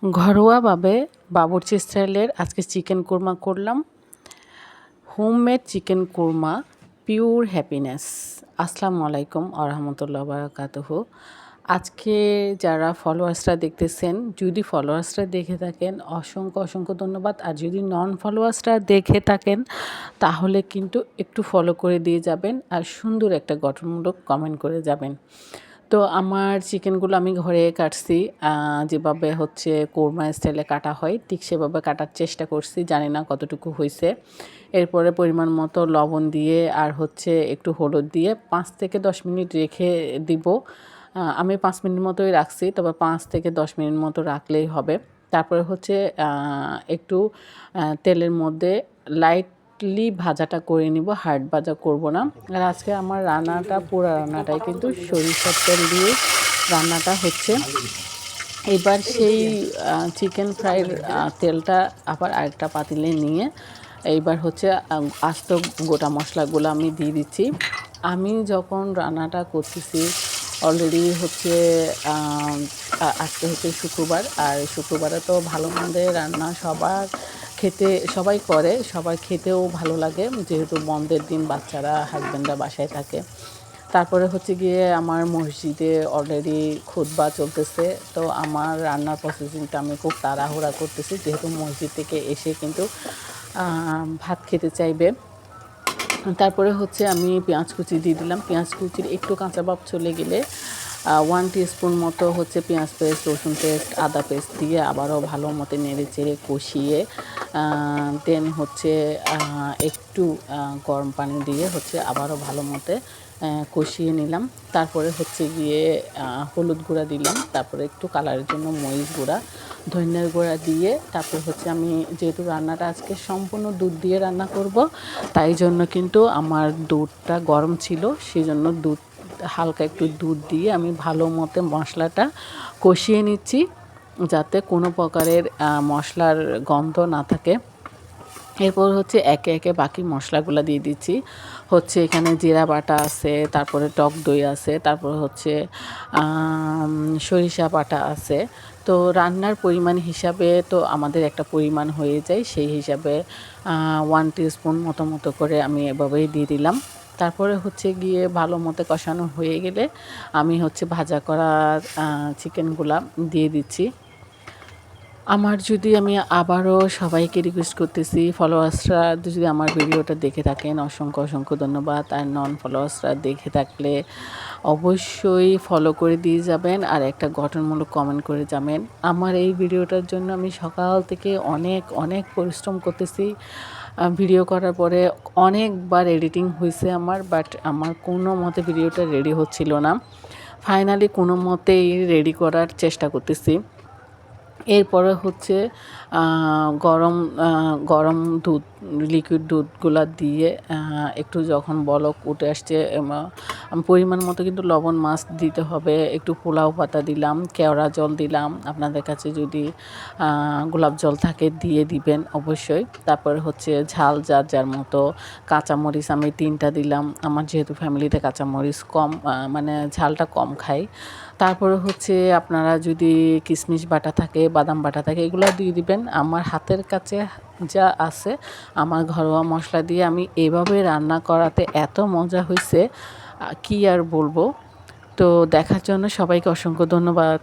ঘরোয়াভাবে বাবুর্চি স্টাইলের আজকে চিকেন কোরমা করলাম। Homemade chicken korma, pure happiness. আসসালামু আলাইকুম ওয়া রাহমাতুল্লাহি ওয়া বারাকাতুহু। আজকে যারা ফলোয়ার্সরা দেখতেছেন, যদি ফলোয়ার্সরা দেখে থাকেন অসংখ্য অসংখ্য ধন্যবাদ। আর যদি নন ফলোয়ার্সরা দেখে থাকেন তাহলে কিন্তু একটু ফলো করে দিয়ে যাবেন আর সুন্দর একটা গঠনমূলক কমেন্ট করে যাবেন। তো আমার চিকেনগুলো আমি ঘরে কাটছি, যেভাবে হচ্ছে কোরমা স্টাইলে কাটা হয় ঠিক সেভাবে কাটার চেষ্টা করছি, জানি না কতটুকু হয়েছে। এরপরে পরিমাণ মতো লবণ দিয়ে আর হচ্ছে একটু হলুদ দিয়ে 5 থেকে 10 মিনিট রেখে দিব। আমি 5 মিনিট মতোই রাখছি, তবে 5 থেকে 10 মিনিট মতো রাখলেই হবে। তারপরে হচ্ছে একটু তেলের মধ্যে লাইটলি ভাজাটা করে নিব, হার্ড ভাজা করব না। আর আজকে আমার রান্নাটা পুরো রান্নাটাই কিন্তু সরিষার তেল দিয়ে রান্নাটা হচ্ছে। এবার সেই চিকেন ফ্রাইয়ের তেলটা আবার আরেকটা পাতিলে নিয়ে এইবার হচ্ছে আস্ত গোটা মশলাগুলো আমি দিয়ে দিচ্ছি। আমি যখন রান্নাটা করতেছি অলরেডি হচ্ছে আজকে হচ্ছে শুক্রবার, আর শুক্রবারে তো ভালো মন্দের রান্না সবার খেতে সবাই করে, সবার খেতেও ভালো লাগে, যেহেতু বন্ধের দিন বাচ্চারা হাজব্যান্ডরা বাসায় থাকে। তারপরে হচ্ছে গিয়ে আমার মসজিদে অলরেডি খুতবা চলতেছে, তো আমার রান্নার প্রসেসিংটা আমি খুব তাড়াহুড়া করতেছি, যেহেতু মসজিদ থেকে এসে কিন্তু ভাত খেতে চাইবে। তারপরে হচ্ছে আমি পেঁয়াজ কুচি দিয়ে দিলাম। পেঁয়াজ কুচির একটু কাঁচা ভাব চলে গেলে 1 টিস্পুন মতো হচ্ছে পেঁয়াজ পেস্ট, রসুন পেস্ট, আদা পেস্ট দিয়ে আবারও ভালো মতো নেড়ে চেড়ে কষিয়ে দেন হচ্ছে একটু গরম পানি দিয়ে হচ্ছে আবারও ভালো মতো কষিয়ে নিলাম। তারপরে হচ্ছে গিয়ে হলুদ গুঁড়া দিলাম, তারপরে একটু কালারের জন্য মরিচ গুঁড়া, ধনিয়ার গুঁড়া দিয়ে তারপর হচ্ছে আমি যেহেতু রান্নাটা আজকে সম্পূর্ণ দুধ দিয়ে রান্না করব, তাই জন্য কিন্তু আমার দুধটা গরম ছিল, সেই জন্য হালকা একটু দুধ দিয়ে আমি ভালো মতো মশলাটা কষিয়ে নিচ্ছি, যাতে কোনো প্রকারের মশলার গন্ধ না থাকে। এরপর হচ্ছে একে একে বাকি মশলাগুলো দিয়ে দিচ্ছি। হচ্ছে এখানে জিরা বাটা আছে, তারপরে টক দই আছে, তারপর হচ্ছে সরিষা বাটা আছে। তো রান্নার পরিমাণ হিসাবে তো আমাদের একটা পরিমাণ হয়ে যায়, সেই হিসাবে 1 টিস্পুন মতো করে আমি এভাবেই দিয়ে দিলাম। তারপরে হচ্ছে গিয়ে ভালো মতো কষানো হয়ে গেলে আমি হচ্ছে ভাজা করা চিকেনগুলা দিয়ে দিচ্ছি। আমি আবারও সবাইকে রিকোয়েস্ট করতেছি, ফলোয়ার্সরা যদি আমার ভিডিওটা দেখে থাকেন অসংখ্য অসংখ্য ধন্যবাদ। আর নন ফলোয়ার্সরা দেখে থাকলে অবশ্যই ফলো করে দিয়ে যাবেন আর একটা গঠনমূলক কমেন্ট করে যাবেন। আমার এই ভিডিওটার জন্য আমি সকাল থেকে অনেক অনেক পরিশ্রম করতেছি। ভিডিও করার পরে অনেকবার এডিটিং হয়েছে আমার, বাট আমার কোনো মতে ভিডিওটা রেডি হচ্ছিল না। ফাইনালি কোনো মতেই রেডি করার চেষ্টা করতেছি। এরপরে হচ্ছে গরম গরম দুধ, লিকুইড দুধগুলা দিয়ে একটু যখন বলক উঠে আসছে, পরিমাণ মতো কিন্তু লবণ মাছ দিতে হবে, একটু পোলাও পাতা দিলাম, কেওড়া জল দিলাম, আপনাদের কাছে যদি গোলাপ জল থাকে দিয়ে দিবেন অবশ্যই। তারপরে হচ্ছে ঝাল যার যার মতো, কাঁচামরিচ আমি 3টা দিলাম, আমার যেহেতু ফ্যামিলিতে কাঁচামরিচ কম, মানে ঝালটা কম খাই। তারপরে হচ্ছে আপনারা যদি কিশমিশ বাটা থাকে, বাদাম বাটা থাকে, এগুলো দিয়ে দিবেন। আমার হাতের কাছে যা আছে আমার ঘরোয়া মশলা দিয়ে আমি এভাবে রান্না করাতে এত মজা হয়েছে, কি আর বলবো। তো দেখার জন্য সবাইকে অসংখ্য ধন্যবাদ।